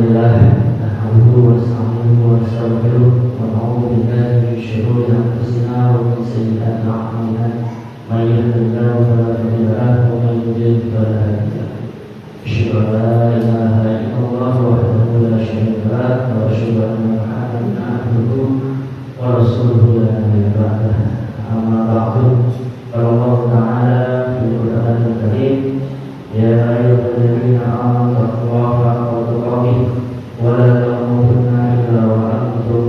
لله نحمده ونستعينه ونستغفره ونعوذ بالله من شرور أنفسنا ومن سيئات أعمالنا من يهده الله فلا مضل له ومن يضلل فلا هادي له أشهد أن لا إله إلا الله وحده لا شريك له وأشهد أن محمدا عبده ورسوله لا نبي بعده أما بعد قال الله تعالى في القرآن الكريم يا أيها الذين آمنوا اتقوا الله حق تقاته ولا تموتن إلا وأنتم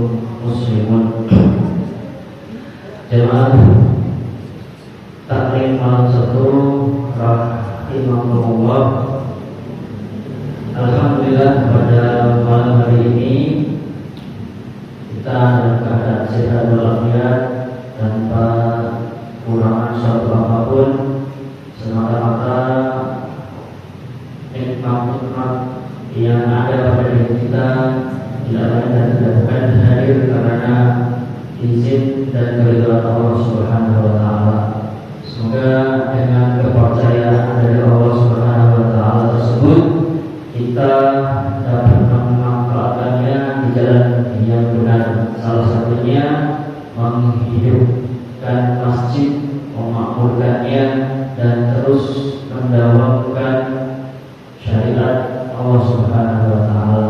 مسلمون. Jemaah taklim malam 1 rahimahullah. Alhamdulillah pada malam hari ini kita dalam keadaan sehat walafiat tanpa kurangan suatu apapun, semata-mata nikmat-nikmat yang ada pada diri kita tidak lain dan tidak bukan hadir karena izin dan keridhaan Allah Subhanahu wa taala. Semoga dengan kepercayaan dari Allah Subhanahu wa taala tersebut kita dapat memanfaatkannya di jalan yang benar. Salah satunya menghidupkan masjid, memakmurkannya dan terus mendawamkan syariat Allah Subhanahu wa taala.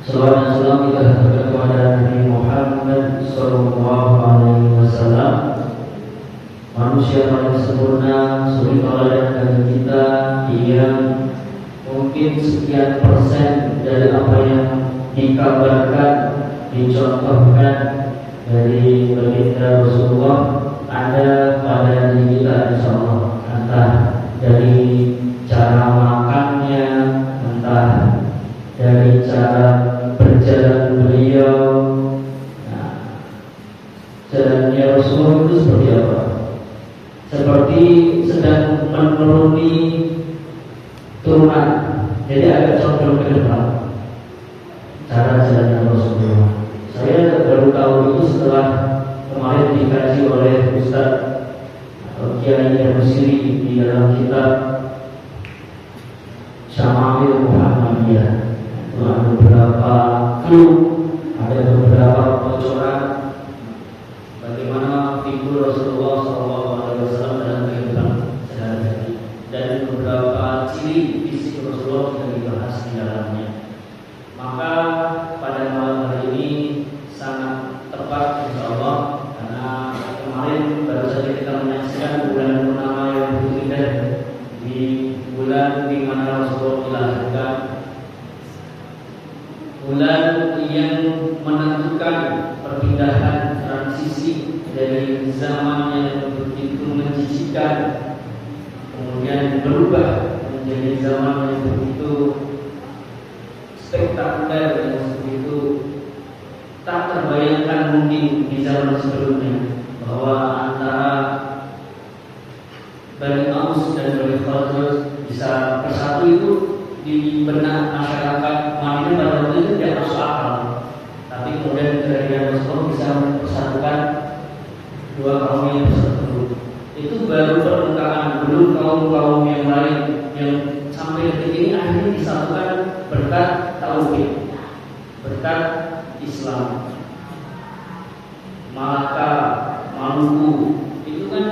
Salawat dan salam kita haturkan kepada Nabi Muhammad sallallahu alaihi wasallam, manusia paling sempurna, suri tauladan bagi kita yang mungkin sekian persen dari apa yang dikabarkan, dicontohkan dari baginda Rasulullah ada pada diri kita insyaallah, entah dari cara makannya, entah dari cara berjalan beliau. Nah, jalannya Rasulullah itu seperti apa? Seperti sedang menuruni turunan, jadi agak condong ke depan cara jalannya Rasulullah. Saya baru tahu itu setelah kemarin dikaji oleh Ustaz atau Kiai Al-Musiri di dalam kitab Syama'il Muhammadiyah. Itu ada beberapa clue, ada beberapa bocoran bagaimana figur Rasulullah SAW dalam kehidupan sehari-hari, dan beberapa ciri fisik Rasulullah yang dibahas di dalamnya. Maka pada malam hari ini sangat tepat insyaallah, karena kemarin baru saja kita menyaksikan bulan purnama yang begitu indah, di bulan di mana Rasulullah dilahirkan, bulan yang menentukan perpindahan transisi dari zaman yang begitu menjijikkan kemudian berubah menjadi zaman yang begitu spektakuler, yang begitu tak terbayangkan mungkin di zaman sebelumnya, bahwa antara Bani Aus dan Bani Khazraj bisa bersatu itu di benak masyarakat Madinah pada waktu itu tidak masuk akal. Tapi kemudian kehadiran Rasulullah bisa mempersatukan dua kaum yang bersatu. Itu baru permukaan, belum kaum-kaum yang lain yang sampai detik ini akhirnya disatukan berkat tauhid, berkat Islam. Malaka, Maluku, itu kan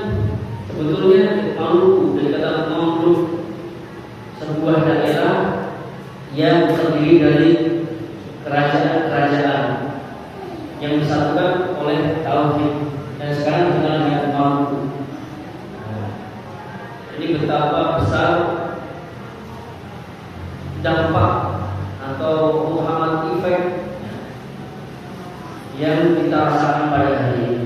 sebetulnya Maluku, dari kata Maluku, sebuah daerah yang terdiri dari kerajaan-kerajaan yang disatukan oleh tauhid, dan sekarang dikenal dengan Maluku. Ini betapa besar dampak atau Muhammad Effect yang kita rasakan pada hari ini.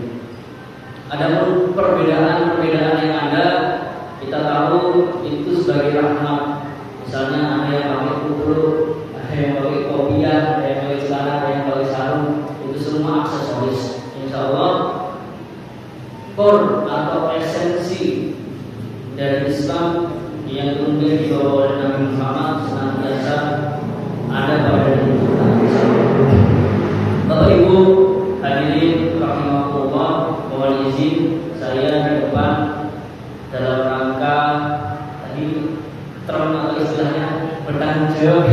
Adapun perbedaan-perbedaan yang ada, kita tahu itu sebagai rahmat. Misalnya ada yang pakai kupluk, ada yang pakai kopiah, ada yang pakai celana, ada yang pakai sarung, itu semua aksesoris. Insyaallah core atau esensi dari Islam yang kemudian dibawa oleh Nabi Muhammad senantiasa ada pada diri kita. Bapak Ibu hadirin rahimahullah, mohon izin saya di depan dalam rangka tadi terang atau istilahnya bertanggung jawab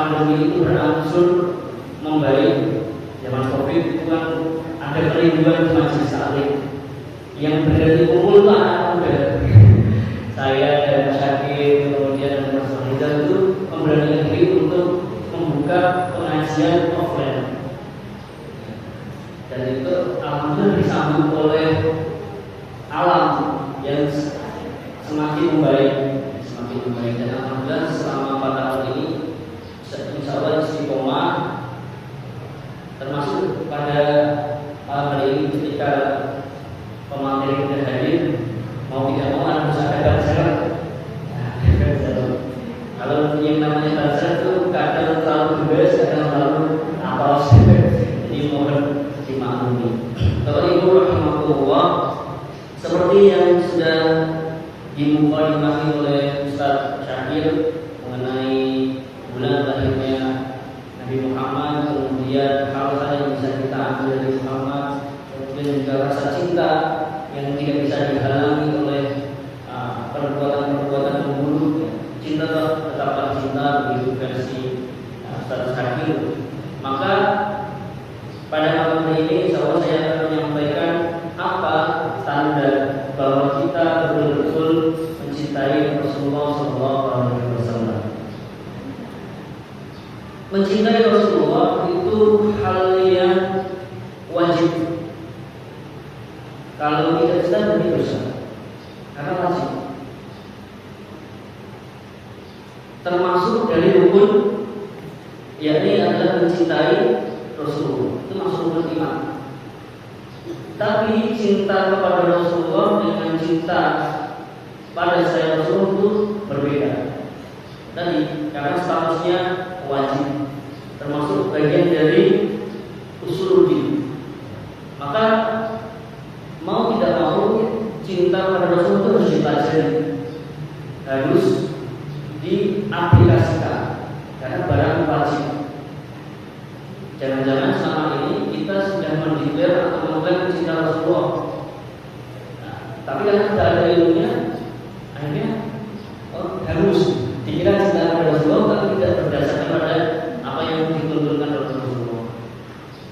pandemi itu berangsur membaik, zaman Covid itu kan ada kerinduan di majelis taklim yang berarti kumpul itu anak muda. Saya dan Syakir kemudian dan Mas Rizal itu memberanikan diri untuk membuka pengajian offline, dan itu alhamdulillah disambut oleh alam yang semakin membaik, dan alhamdulillah selama 4 tahun ini insya Allah istiqomah, termasuk pada malam hari ini ketika pemateri sudah hadir, mau tidak mau harus ada bazar. Kalau yang namanya bazar itu kadang terlalu bebas, kadang terlalu apaus, jadi mohon dimaklumi. Kalau Ibu rahimahullah, seperti yang sudah dimukadimasi oleh Ustaz Syakir mengenai bulan lahirnya Nabi Muhammad, kemudian hal-hal yang bisa kita ambil dari Muhammad, kemudian juga rasa cinta yang tidak bisa dihalangi oleh perbuatan-perbuatan yang buruk. Cinta tetaplah cinta, begitu versi Ustaz Syakir. Maka pada malam hari ini insya Allah saya akan menyampaikan apa tanda bahwa kita betul-betul mencintai Rasulullah SAW. Mencintai Rasulullah itu hal yang wajib. Kalau tidak cinta berarti dosa, karena wajib. Termasuk dari rukun, yakni adalah mencintai Rasulullah. Itu masuk rukun iman. Tapi cinta kepada Rasulullah dengan cinta pada saya Rasulullah itu berbeda. Tadi karena statusnya wajib, termasuk bagian dari usuluddin. Maka mau tidak mau cinta pada Rasul itu harus dipelajari, harus diaplikasikan, karena barang wajib. Jangan-jangan selama ini kita sudah mendeklar atau mengklaim cinta Rasulullah, tapi karena tidak ada ilmunya, akhirnya harus dikira cinta pada Rasulullah, tapi tidak berdasarkan pada apa yang dituntunkan oleh Rasulullah.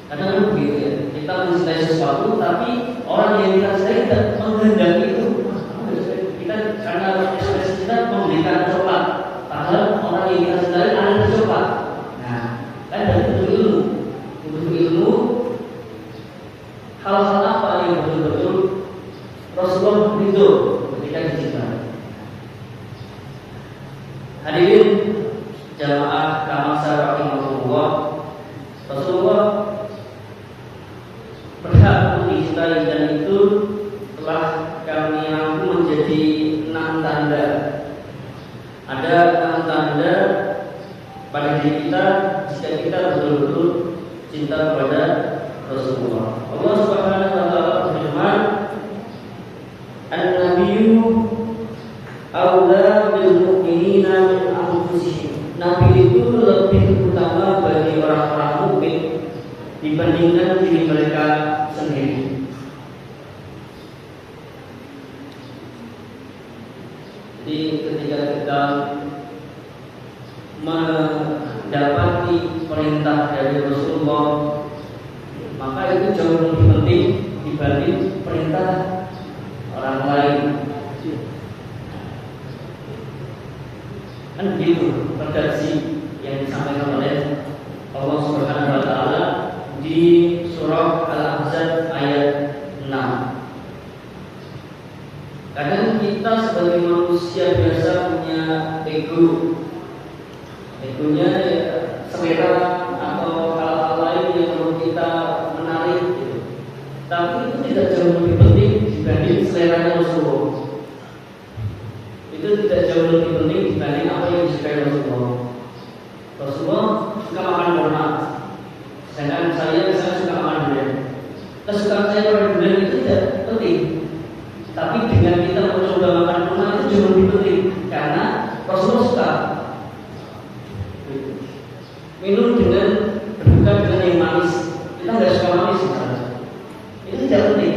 Kadang begitu ya, kita mencintai sesuatu, tapi orang yang kita cintai tidak menghendaki itu. Kita karena ekspresi kita memberikan coklat, padahal orang yang kita cintai ada coklat. Nah, kan dari butuh ilmu, hal-hal apa yang betul-betul Rasulullah ridho ketika dicintai. Hadirin jamaah Kamasar rahimahullah, Rasulullah berhak untuk dicintai, dan itu telah kami rangkum menjadi 6 tanda. Ada 6 tanda pada diri kita jika kita betul-betul cinta kepada Rasulullah. Allah Subhanahu wa taala berfirman, "An-nabiyyu aula bil mu'minina min anfusihim." Nabi itu lebih utama bagi orang-orang mukmin dibandingkan diri mereka sendiri. Jadi ketika kita mendapati perintah dari Rasulullah, maka itu jauh lebih penting dibanding perintah orang lain. Kan begitu redaksi yang disampaikan oleh Allah Subhanahu wa taala di surah Al-Ahzab ayat 6. Kadang kita sebagai manusia biasa punya ego. Egonya ya, selera atau hal-hal lain yang perlu kita menarik gitu. Tapi itu tidak jauh lebih penting dibanding selera Rasulullah. Itu tidak jauh lebih penting dibanding apa yang disukai Rasulullah. Rasulullah suka makan kurma, sedangkan saya suka makan durian. Kesukaan saya pada durian itu tidak penting, tapi dengan kita mencoba makan kurma itu jauh lebih penting, karena Rasulullah suka. Minum dengan berbuka dengan yang manis, kita nggak suka manis misalnya, itu tidak penting.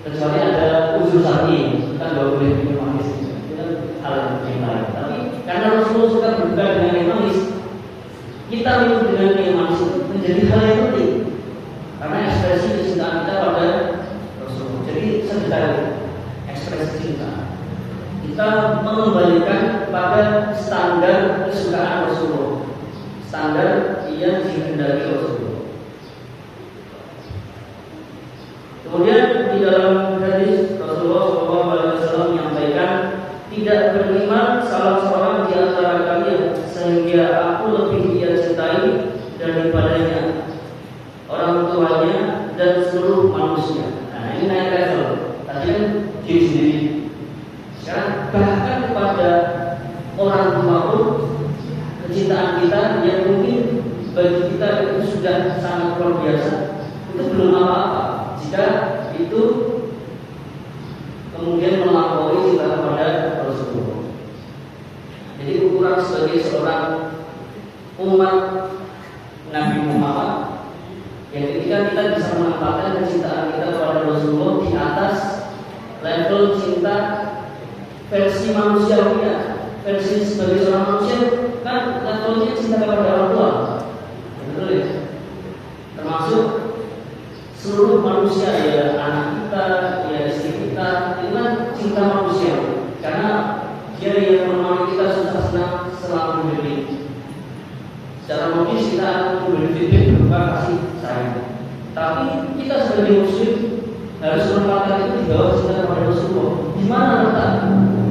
Kecuali ada unsur syar'i, kita nggak boleh minum manis, itu hal yang lain. Tapi karena Rasulullah suka berbuka dengan yang manis, kita hidup dengan yang manis itu menjadi hal yang penting karena ekspresi kecintaan kita pada Rasulullah. Jadi sekedar ekspresi cinta kita mengembalikan pada standar kesukaan Rasulullah, standar yang dikehendaki Rasulullah. Kemudian di dalam hadis Rasulullah SAW menyampaikan, tidak beriman salah seorang di antara kalian sehingga aku lebih dia cintai daripadanya, orang tuanya dan seluruh manusia. Nah ini naik level. Tadi kan diri sendiri. Sekarang bahkan kepada orang tua pun kecintaan kita yang mungkin bagi kita itu sudah sangat luar biasa, itu belum apa-apa jika itu kemudian melampaui cinta kepada Rasulullah. Jadi ukuran sebagai seorang umat Nabi Muhammad yang ketika kita bisa menempatkan kecintaan kita kepada Rasulullah di atas level cinta versi manusiawinya, versi sebagai seorang manusia kan levelnya cinta kepada orang tua, betul ya? Termasuk seluruh manusia, ya anak kita, ya istri kita, itu kan cinta manusia karena dia yang menemani kita susah senang selama hidup ini. Secara logis kita akan memberi feedback berupa kasih sayang, tapi kita sebagai muslim harus menempatkan itu di bawah cinta kepada Rasulullah. Di mana letak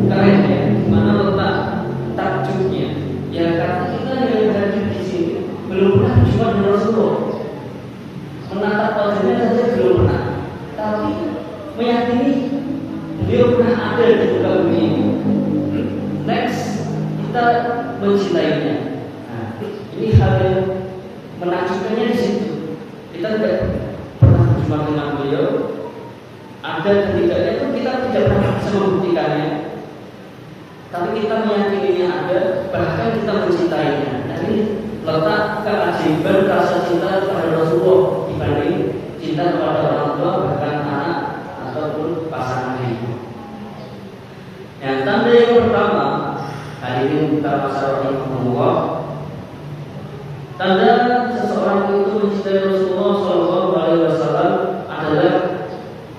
kerennya? Di mana letak takjubnya? Ya karena kita yang hadir di sini belum pernah berjumpa dengan Rasulullah, menatap wajahnya saja belum pernah, tapi meyakini beliau pernah ada di muka bumi ini. Next, kita mencintainya. Nah, ini hal yang menakjubkannya di situ. Kita tidak pernah berjumpa dengan beliau. Ada ketiganya itu kita tidak pernah bisa membuktikannya, tapi kita meyakininya ada, bahkan kita mencintainya. Nah ini letak keajaiban rasa cinta kepada Rasulullah dibanding cinta kepada orang tua, bahkan anak ataupun pasangan hidup. Yang tanda yang pertama, hadirin kita masyarakat Allah, tanda seseorang itu mencintai Rasulullah SAW adalah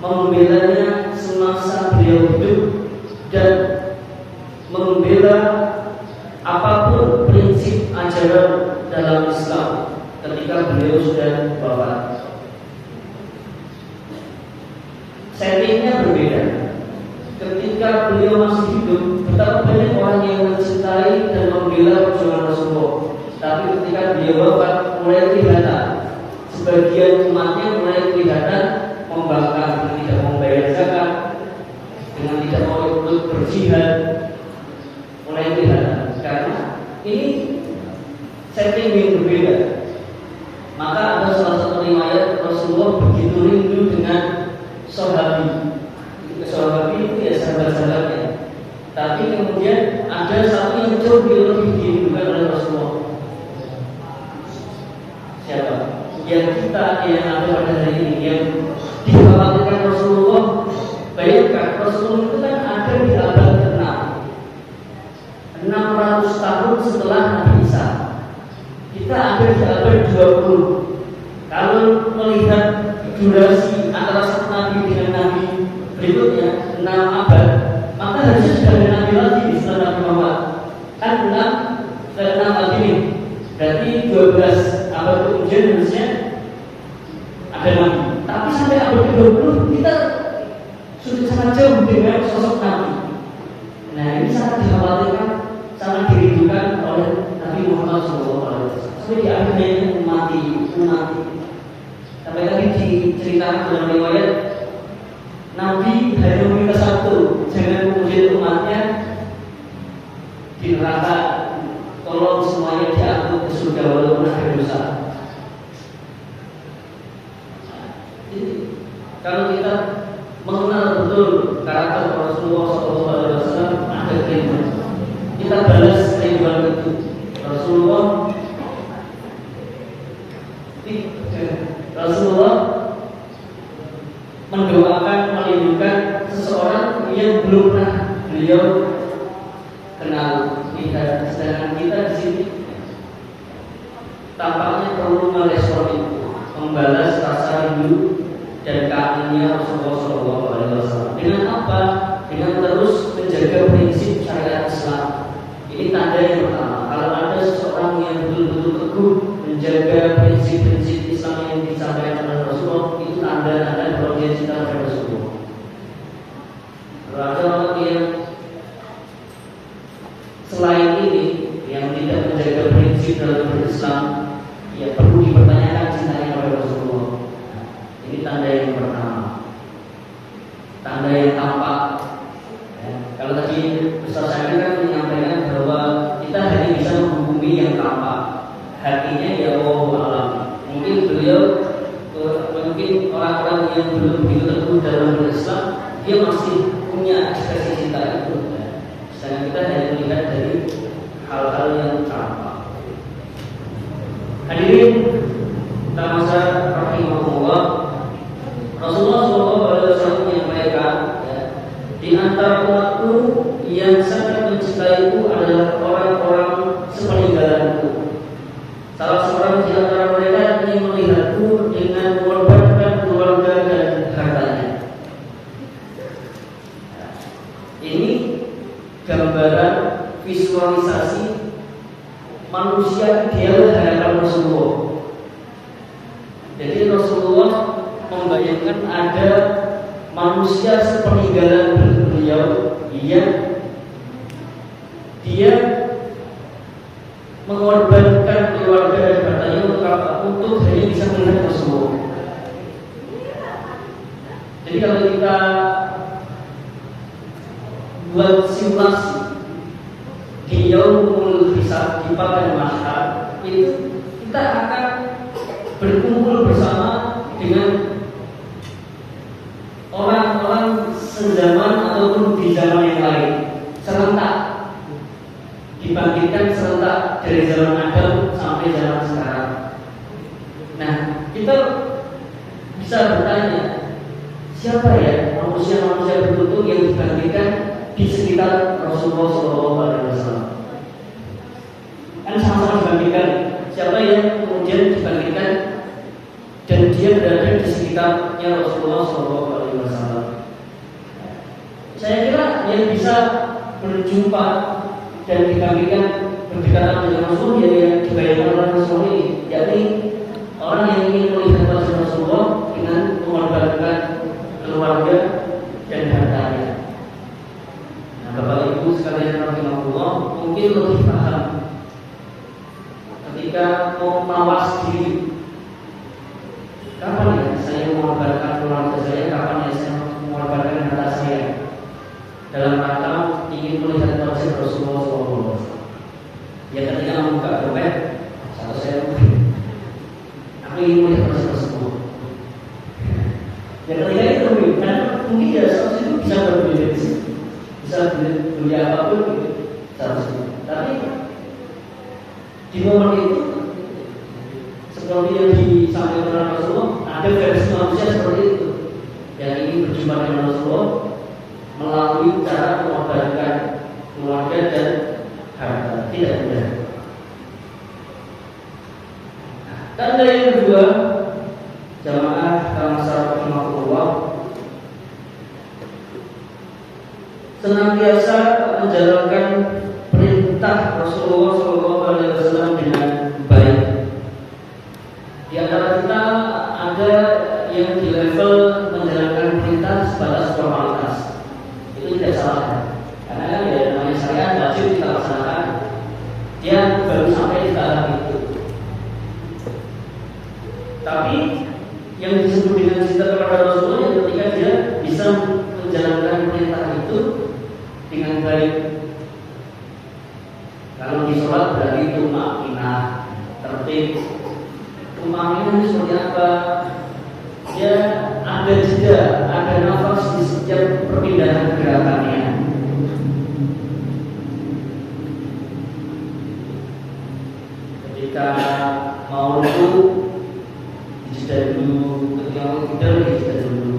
membelanya semasa beliau hidup dan membela apapun prinsip ajaran dalam Islam ketika beliau sudah wafat. Settingnya berbeda. Ketika beliau masih hidup, betapa banyak orang yang mencintai dan membela perjuangan Rasulullah. Tapi ketika beliau wafat, mulai kelihatan sebagian umatnya mulai kelihatan membangkang dengan tidak membayar zakat, dengan tidak mau ikut berjihad, mulai kelihatan karena ini setting yang berbeda. Maka ada salah satu riwayat Rasulullah begitu rindu dengan sahabi. Sahabi itu ya sahabat-sahabatnya. Tapi kemudian ada satu yang jauh lebih dirindukan oleh Rasulullah. Siapa? Yang kita yang ada pada hari ini yang dikhawatirkan Rasulullah. Bayangkan Rasulullah itu kan ada di abad ke-6, 600 tahun setelah Nabi Isa. Kita ada di abad 20. Kalau melihat durasi antara satu Nabi dengan Nabi berikutnya 6 abad, maka harusnya sudah ada Nabi lagi setelah Nabi Muhammad. Kan 6 lagi nih, berarti 12 abad kemudian harusnya ada Nabi. Tapi sampai abad ke-20 kita sudah sangat jauh dengan sosok Nabi. Nah ini sangat dikhawatirkan, sangat dirindukan oleh Nabi Muhammad SAW. Sampai di akhirnya mati. Sampai tadi diceritakan dalam riwayat Nabi hanya meminta satu, jangan kemudian umatnya di neraka, tolong semuanya diangkut ke surga walaupun ada dosa. Jadi kalau kita mengenal betul karakter Rasulullah SAW, ada kerinduan. Kita balas kerinduan itu. Rasulullah mendoakan, melindungi seseorang yang belum pernah beliau kenal. Sedangkan kita di sini membalas rasa rindu dan kangennya Rasulullah SAW. Dengan apa? Dengan terus menjaga prinsip syariat Islam. Ini tanda yang pertama. Kalau ada seseorang yang betul-betul teguh menjaga prinsip-prinsip Islam yang disampaikan oleh Rasulullah, itu tanda-tanda bahwa dia cinta kepada Rasulullah. Kalau ada orang yang selain ini yang tidak menjaga prinsip dalam berislam, ya perlu dipertanyakan cintanya kepada Rasulullah. Ini tanda yang pertama, tanda yang tampak. Kalau tadi Ustaz Syamil kan menyampaikan bahwa kita hanya bisa menghukumi yang tampak, hatinya ya Allah alam. Mungkin beliau, mungkin orang-orang yang belum begitu teguh dalam berislam, dia masih punya ekspresi cinta itu. Sedangkan kita hanya melihat dari hal-hal yang tampak. Hadirin tamasa rahimahullah, Rasulullah SAW menyampaikan, di antara umatku yang sangat mencintaiku adalah orang-orang sepeninggalanku. Salah seorang di antara mereka ingin melihatku dengan mengorbankan keluarga dan hartanya. Ini gambaran visualisasi manusia ideal hadapan Rasulullah. Jadi Rasulullah membayangkan ada manusia sepeninggalan beliau yang dia mengorbankan keluarga dan hartanya untuk hanya bisa melihat Rasulullah. Jadi kalau kita buat simulasi di yaumul hisab, di padang mahsyar, itu kita akan berkumpul bersama dengan orang-orang sezaman ataupun di zaman yang lain, serentak dibangkitkan serentak dari zaman Adam sampai zaman sekarang. Nah, kita bisa bertanya, siapa ya manusia-manusia beruntung yang dibangkitkan di sekitar Rasulullah SAW? Kan sama-sama dibangkitkan. Siapa yang kemudian dibangkitkan dan dia berada di sekitarnya Rasulullah SAW? Saya kira yang bisa berjumpa dan dibangkitkan berdekatan dengan Rasul yang dibayangkan oleh Rasul ini, yakni orang yang ingin melihat wajah Rasulullah dengan mengorbankan keluarga dan hartanya. Nah, Bapak Ibu sekalian rahimahullah, mungkin lebih paham ketika mau mawas diri. Kapan ya saya mengorbankan keluarga saya? Kapan ya saya mengorbankan harta saya dalam rangka ingin melihat wajah Rasulullah SAW? Ya ketika membuka dompet, satu saya aku ingin melihat wajah Rasulullah. Ya ketika itu mungkin ya satu itu bisa berbeda, bisa beli apapun gitu, seharusnya. Tapi di momen itu seperti yang disampaikan oleh Rasulullah, ada versi manusia seperti itu yang ingin berjumpa dengan Rasulullah melalui cara mengorbankan keluarga dan harta. Tidak mudah. Tanda yang kedua, jamaah tamasa rahimahullah, senantiasa menjalankan perintah Rasulullah SAW dengan baik. Di antara kita ada yang di level menjalankan perintah sebatas formalitas. Itu tidak salah, karena kan ya namanya syariat wajib kita laksanakan. Dia baru sampai di tahap itu. Tapi yang disebut dengan cinta kepada Rasulullah yang ketika dia bisa menjalankan perintah itu dengan baik. Kalau di sholat berarti tumakninah, tertib. Tumakninah itu seperti apa? Ya ada jeda, ada nafas di setiap perpindahan gerakannya. Ketika mau itu dijeda dulu, ketika mau tidur dijeda dulu.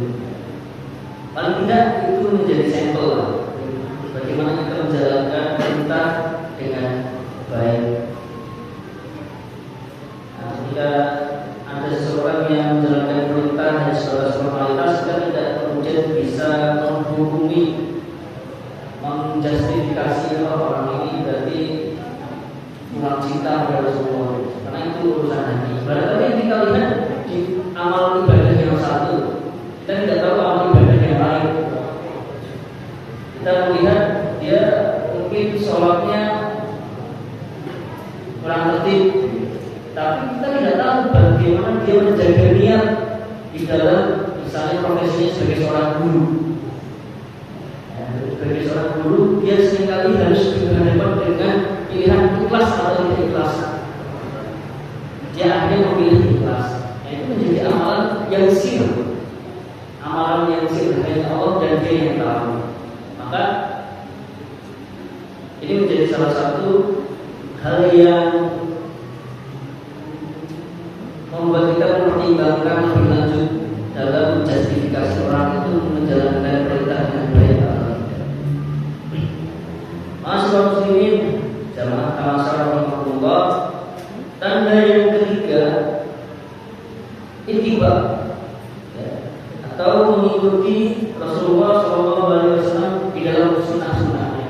Paling tidak itu menjadi sampel lah. Bagaimana kita menjalankan perintah dengan baik. Nah, ketika ada seseorang yang cinta kepada Rasulullah. Karena itu urusan hati. Berarti yang kita lihat di amal ibadah yang satu, kita tidak tahu amal ibadah yang lain. Kita melihat dia mungkin sholatnya kurang tertib, tapi kita tidak tahu bagaimana dia menjaga niat di dalam misalnya profesinya sebagai seorang guru. Sebagai seorang guru, dia seringkali harus berhadapan dengan pilihan ikhlas atau tidak ikhlas. Dia akhirnya memilih ikhlas. Itu menjadi amalan yang sir, amalan yang sir hanya Allah dan Dia yang tahu. Maka ini menjadi salah satu hal yang membuat kita mempertimbangkan lebih lanjut dalam menjustifikasi orang itu menjalankan perintah dengan baik atau tidak. Masyaallah muslimin, jamaah kamasar rahimahullah. Tanda yang ketiga, ittiba, atau mengikuti Rasulullah SAW di dalam sunnah-sunnahnya.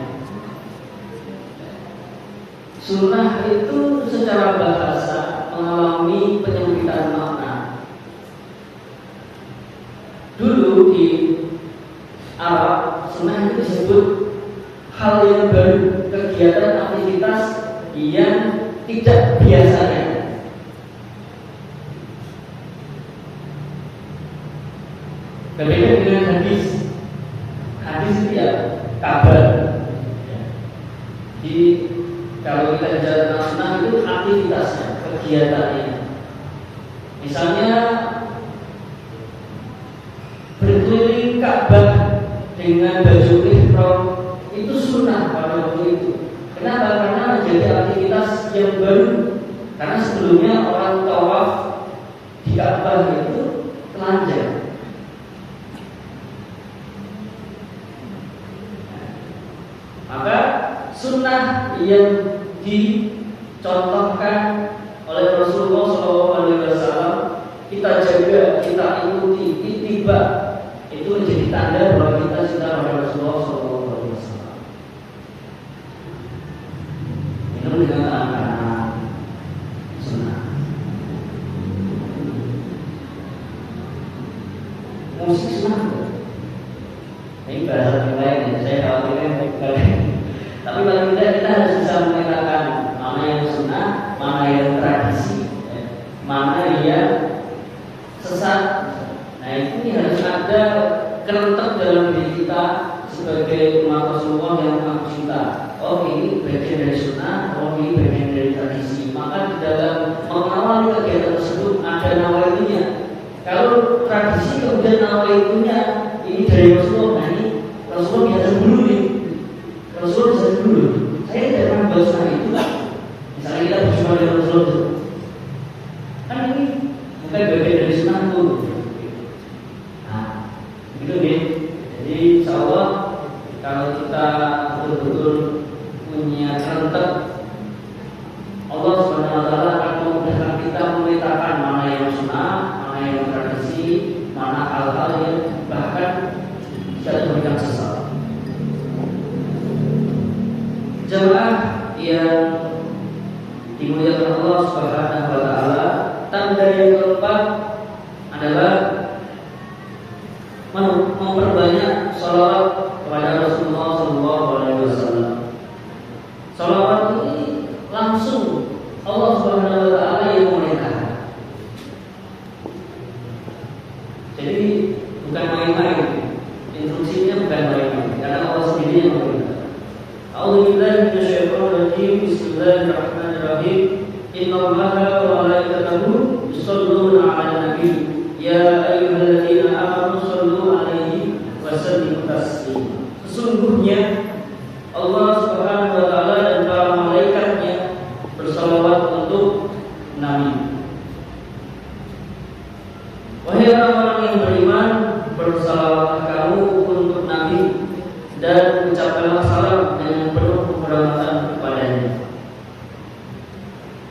Sunnah itu secara bahasa mengalami penyempitan makna. Dulu di Arab, sunnah itu disebut hal yang baru, kegiatan aktivitas yang tidak biasanya. Berbeda dengan hadis. Hadis itu ya kabar. Jadi kalau kita bicara sunnah itu aktivitasnya, kegiatannya. Misalnya berkeliling Ka'bah dengan baju ihram itu sunnah pada waktu itu. Kenapa? Karena menjadi aktivitas yang baru. Karena sebelumnya orang tawaf di Ka'bah itu telanjang. Maka sunnah yang dicontohkan oleh Rasulullah SAW kita jaga, kita ikuti, ittiba, itu menjadi tanda bahwa kita cinta pada Rasulullah SAW. Minum dengan anak-anak sunnah. Musik sunnah. Ini bahasa yang lain ya, saya khawatirnya bukan. Tapi paling tidak kita harus bisa memetakan mana yang sunnah, mana yang tradisi, mana yang sesat. Nah ini harus ada kerentak dalam diri kita sebagai umat Rasulullah yang mengaku cinta. Oh ini bagian dari sunnah, oh ini bagian dari tradisi. Maka di dalam mengawali kegiatan tersebut ada nawaitunya. Kalau tradisi kemudian nawaitunya ini dari Rasulullah, nah ini Rasulullah biasa dulu nih. Rasulullah bisa dulu. Saya tidak pernah bahas sunnah itu. Misalnya kita berjumpa dengan Rasulullah, kan ini bukan bagian dari sunnah itu. Nah, begitu nih. Jadi insya Allah kalau kita betul-betul punya kerentak, Allah Subhanahu Wa Taala akan memudahkan kita memetakan mana yang sunnah, mana yang tradisi, mana hal-hal yang bahkan tidak memberikan sesat. Jemaah yang dimuliakan Allah Subhanahu Wa Taala, tanda yang keempat adalah memperbanyak sholawat kepada Rasulullah SAW. Sholawat ini langsung Allah Subhanahu Wa Taala yang memerintahkan. Jadi bukan main-main, instruksinya bukan main-main, karena Allah sendiri yang memerintahkan. A'udzubillahi minasyaitonir rajim. Bismillahirrahmanirrahim. Innallaha wa malaikatahu yusholluna 'alan nabi. Ya ayyuhalladzina amanu shollu 'alaihi wa sallimu taslima. Sesungguhnya Allah Subhanahu wa taala dan para malaikatnya bersalawat untuk Nabi. Wahai orang-orang yang beriman, bersalawatlah kamu untuk Nabi dan ucapkanlah salam dengan penuh penghormatan kepadanya.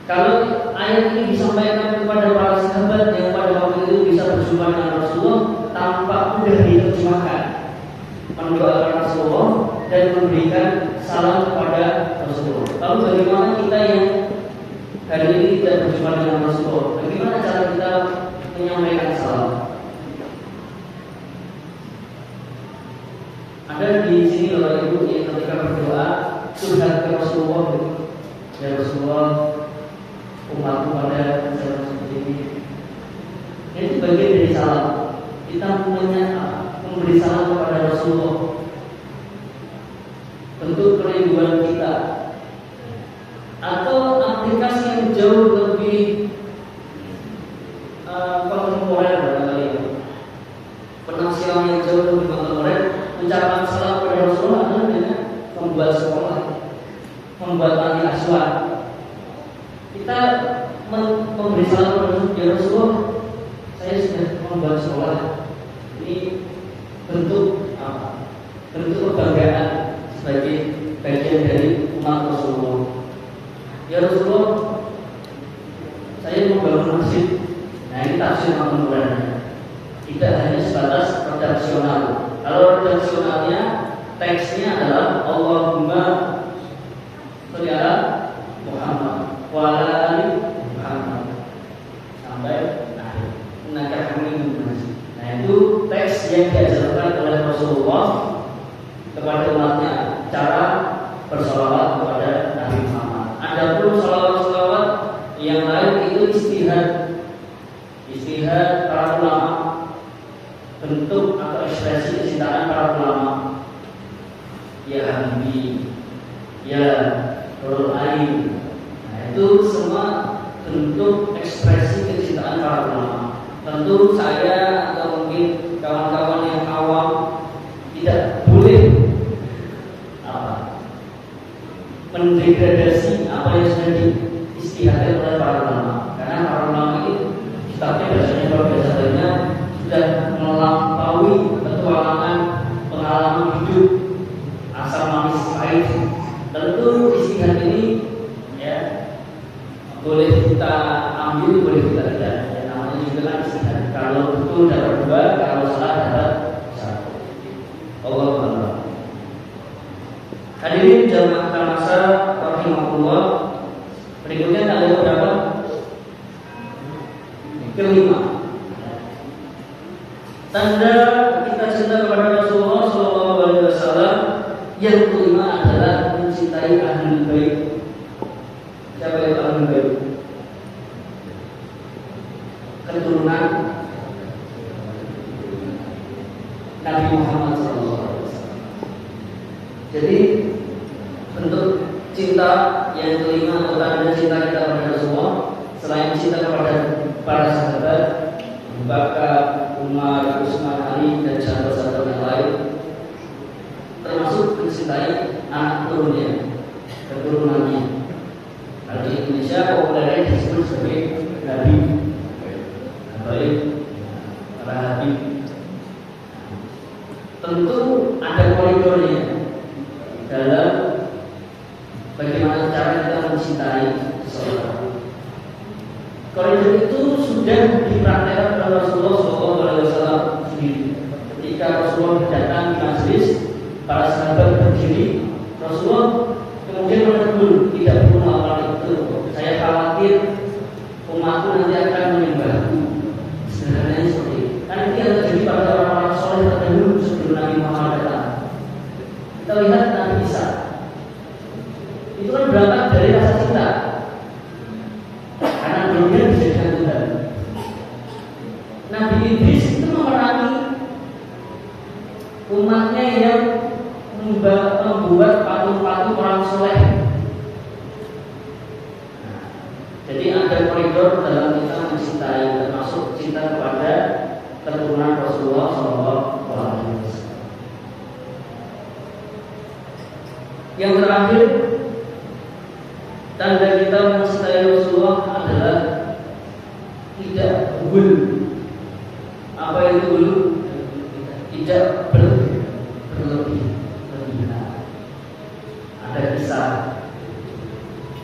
Kalau ayat ini disampaikan kepada para sahabat yang pada waktu itu bisa berjumpa dengan Rasulullah tanpa mudah diterjemahkan, mendoakan Rasulullah dan memberikan salam kepada Rasulullah. Lalu bagaimana kita yang hari ini tidak berjumpa dengan Rasulullah, bagaimana cara kita menyampaikan salam? Ada di sini Bapak Ibu yang ketika berdoa curhat ke Rasulullah, ya Rasulullah, umatku pada jalan seperti ini. Itu bagian dari salam. Kita memberi salam kepada Rasulullah, bentuk kerinduan kita. Atau aplikasi yang jauh lebih kontemporer barangkali, penafsiran yang jauh lebih kontemporer, ucapan salam kepada Rasulullah adalah dengan membuat sekolah, membuat panti asuhan. Kita memberi salam kepada Rasulullah, saya sudah membuat sekolah. Ini bentuk apa? Bentuk kebanggaan sebagai bagian dari umat Rasulullah. Ya Rasulullah, saya membangun masjid. Nah, ini tafsir kontemporer. Tidak hanya sebatas redaksional. Kalau redaksionalnya, teksnya adalah Allahumma sholli ala Muhammad wa ala ali Muhammad sampai akhir. Nah, itu teks yang diajarkan oleh Rasulullah kepada umatnya, cara bersolawat kepada Nabi Muhammad. Adapun solawat-solawat yang lain itu istihad para ulama, bentuk atau ekspresi kecintaan para ulama. Ya Habibi, ya Nurul Ain. Nah, itu semua bentuk ekspresi kecintaan para ulama. Tentu saya atau mungkin kawan-kawan yang awam tidak boleh mendegradasi apa yang sudah diistihadkan oleh para ulama, karena para ulama itu kitabnya biasanya kalau biasanya sudah melampaui petualangan pengalaman hidup asal manis pahit. Tentu istihad ini ya boleh kita ambil, boleh kita tidak. Ya, namanya juga kan istihad. Kalau betul dapat 2, kalau salah dapat 1. Allah Akbar. Hadirin jamaah Kamasa rahimahullah. Berikutnya ada beberapa. Kelima, tanda kita cinta kepada Rasulullah SAW. Yang kelima adalah mencintai Ahlul Bait. Siapa itu Ahlul Bait? Keturunan Nabi Muhammad SAW. Jadi bentuk cinta yang kelima atau tanda cinta kita kepada Rasulullah, selain cinta kepada para sahabat Abu Bakar, Umar, Utsman, Ali dan sahabat-sahabat yang lain, termasuk mencintai anak turunnya, keturunannya. Kalau di Indonesia populernya disebut sebagai Nabi, baik para Habib. Tentu ada koridornya dalam bagaimana cara kita mencintai seseorang. Koridor itu sudah dipraktekkan oleh Rasulullah SAW sendiri. Ketika Rasulullah datang di majelis, para sahabat berdiri, Rasulullah kemudian menegur, tidak perlu melakukan itu. Saya khawatir umatku nanti akan menyembahku. Sebenarnya seperti itu. Kan itu yang terjadi pada orang-orang soleh terdahulu sebelum Nabi Muhammad datang. Kita lihat Nabi Isa, itu kan berangkat dari rasa cinta, karena belumnya dijadikan Tuhan. Nabi Idris itu memerangi umatnya yang membuat patung-patung orang soleh. Jadi ada koridor dalam kita mencintai, termasuk cinta kepada keturunan Rasulullah SAW. Yang terakhir, tanda kita mencintai Rasulullah adalah tidak gulu. Apa itu gulu? Tidak berlebihan. Ada kisah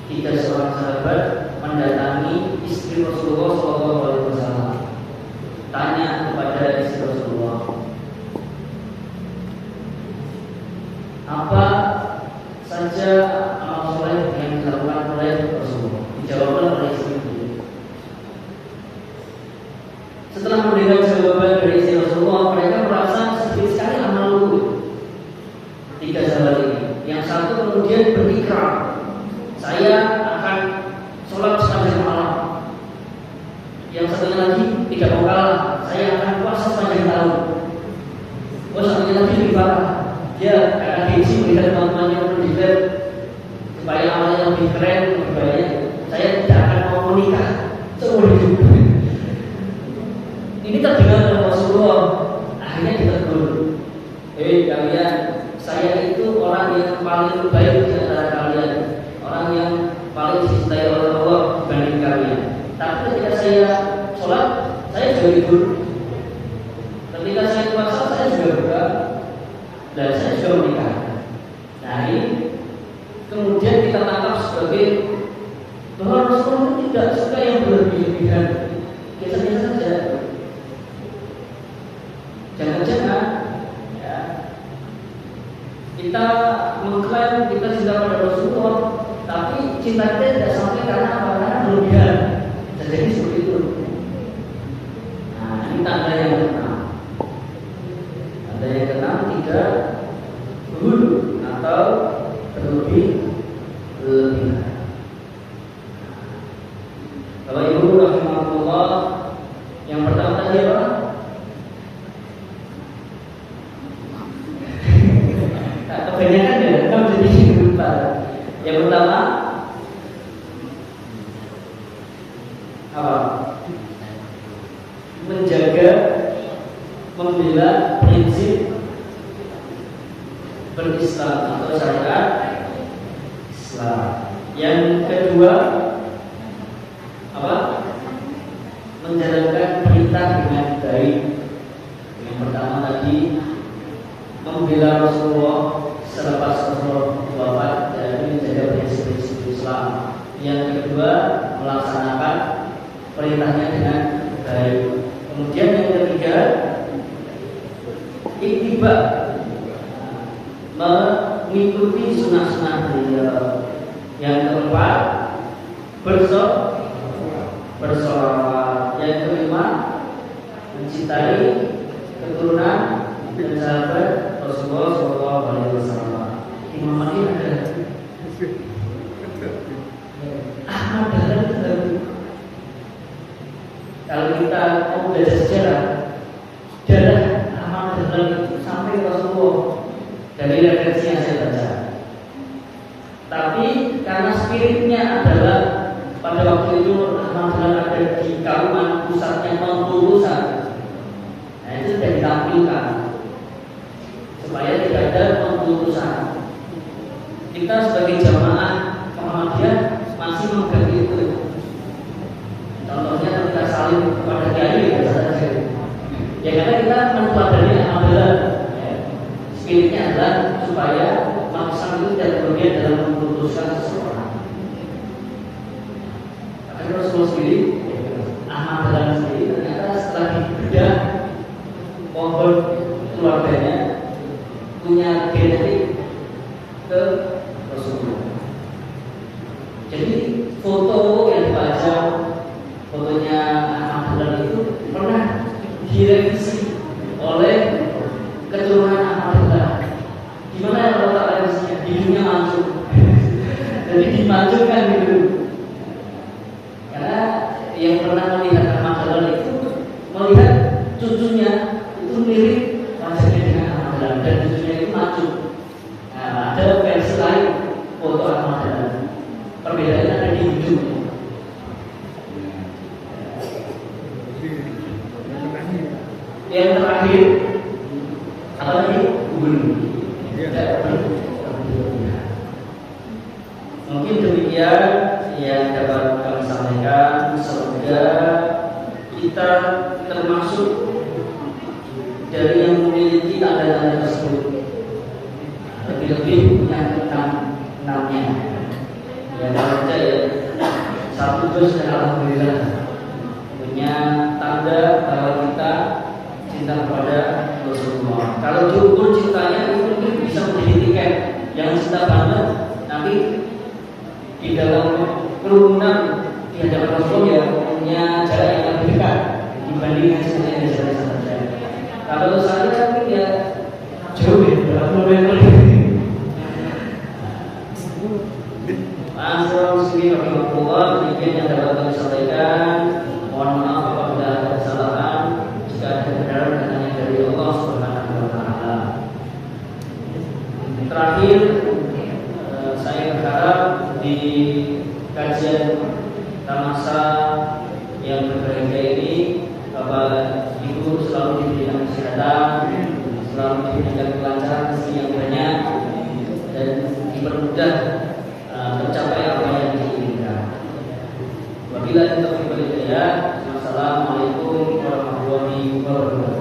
tiga seorang sahabat mendatangi istri Rasulullah SAW. Tanya kepada istri Rasulullah, apa saja amal soleh yang dilakukan oleh Rasulullah? Dijawabkan oleh Setelah mendengar jawaban dari si Rasulullah, mereka merasa sedikit sekali amal lulu. 3 sahabat ini. Yang satu kemudian berikrar, saya akan sholat sepanjang malam. Yang satunya lagi tidak mau kalah, saya akan puasa sepanjang tahun. Satunya lagi lebih parah, dia akan gengsi melihat teman-temannya menjilat supaya amalnya lebih keren, lebih banyak. Saya tidak akan mau menikah seumur hidup. Ini terdengar oleh Rasulullah. Akhirnya ditegur, kalian, saya itu orang yang paling baik di antara kalian, orang yang paling dicintai oleh Allah dibanding kalian. Tapi ketika saya sholat, saya juga tidur. Ketika saya puasa, saya juga buka, dan saya juga menikah. Nah ini kemudian kita tangkap sebagai bahwa Rasulullah tidak suka yang berlebihan. Biasa-biasa saja. Jangan-jangan ya, kita mengklaim kita cinta pada Rasulullah, tapi cinta kita tidak sampai karena apa? Karena berlebihan. Jadi seperti itu. Nah, ini tanda yang keenam. Tanda yang keenam tidak hulu atau berlebihan. Kalau ibu rahimahullah, yang pertama tadi apa? Kebanyakan ya, kamu jadi lupa. Yang pertama apa? Menjaga, membela prinsip berislam atau syariat Islam. Yang kedua apa? Menjalankan perintah dengan baik. Yang pertama tadi membela Rasulullah selepas Rasulullah wafat dan menjaga prinsip-prinsip Islam. Yang kedua melaksanakan perintahnya dengan baik. Kemudian yang ketiga ittiba, mengikuti sunnah-sunnah beliau. Yang keempat bersolawat. Yang kelima mencintai keturunan dan sahabat Rasulullah SAW. Imam Mahdi ada Ahmad Dahlan. Kalau kita mau belajar sejarah, darah Ahmad Dahlan itu sampai Rasulullah dari referensi yang saya baca. Tapi karena spiritnya adalah pada waktu itu Ahmad Dahlan ada di Kauman, pusatnya Mengkurusan. Nah itu sudah ditampilkan supaya tidak ada pengkultusan. Kita sebagai jamaah Muhammadiyah masih mengganti itu. Contohnya ketika saling kepada kiai ya saja. Ya karena kita meneladani adalah spiritnya adalah supaya maksa itu tidak berlebihan dalam memutuskan seseorang. Karena Rasulullah sendiri, Ahmad Dahlan sendiri ternyata setelah dibedah pohon keluarganya punya genetik ke Rasulullah. Jadi foto yang dipajang, fotonya Ahmad Dahlan itu pernah direvisi oleh keturunan Ahmad Dahlan. Gimana ya kalau tak revisinya? Hidungnya mancung. Jadi dimancungkan gitu. Karena yang pernah melihat Ahmad Dahlan itu melihat cucunya itu mirip wajahnya dengan Ahmad Dahlan dan cucunya itu mancung. Nah, ada versi lain foto Ahmad Dahlan. Perbedaannya ada di hidung. Yang terakhir apa lagi? Mungkin demikian yang dapat kami sampaikan. Semoga kita termasuk dari yang memiliki tanda-tanda tersebut. Lebih-lebih yang enamnya. Ya kalau saja ya satu dos dan alhamdulillah punya tanda bahwa kita cinta kepada Rasulullah. Kalau diukur cintanya itu mungkin bisa menjadi tiket. Yang cinta banget nanti di dalam kerumunan di hadapan Rasulullah ya punya jarak yang lebih dekat dibandingkan sebenarnya desa-desa terjadi. Kalau saya kan ya jauh ya, berapa kilometer ini. Assalamualaikum warahmatullahi wabarakatuh. Demikian yang dapat kami sampaikan. Mohon maaf apabila ada kesalahan. Jika ada kebenaran hanya dari Allah Subhanahu wa Ta'ala. Terakhir, saya berharap di kajian tamasa yang berbahagia ini, Bapak Ibu selalu diberikan kesehatan, selalu diberikan kelancaran rezeki yang banyak, dan dipermudah mencapai apa yang diinginkan. Wabillahi taufiq wal hidayah. Wassalamualaikum warahmatullahi wabarakatuh.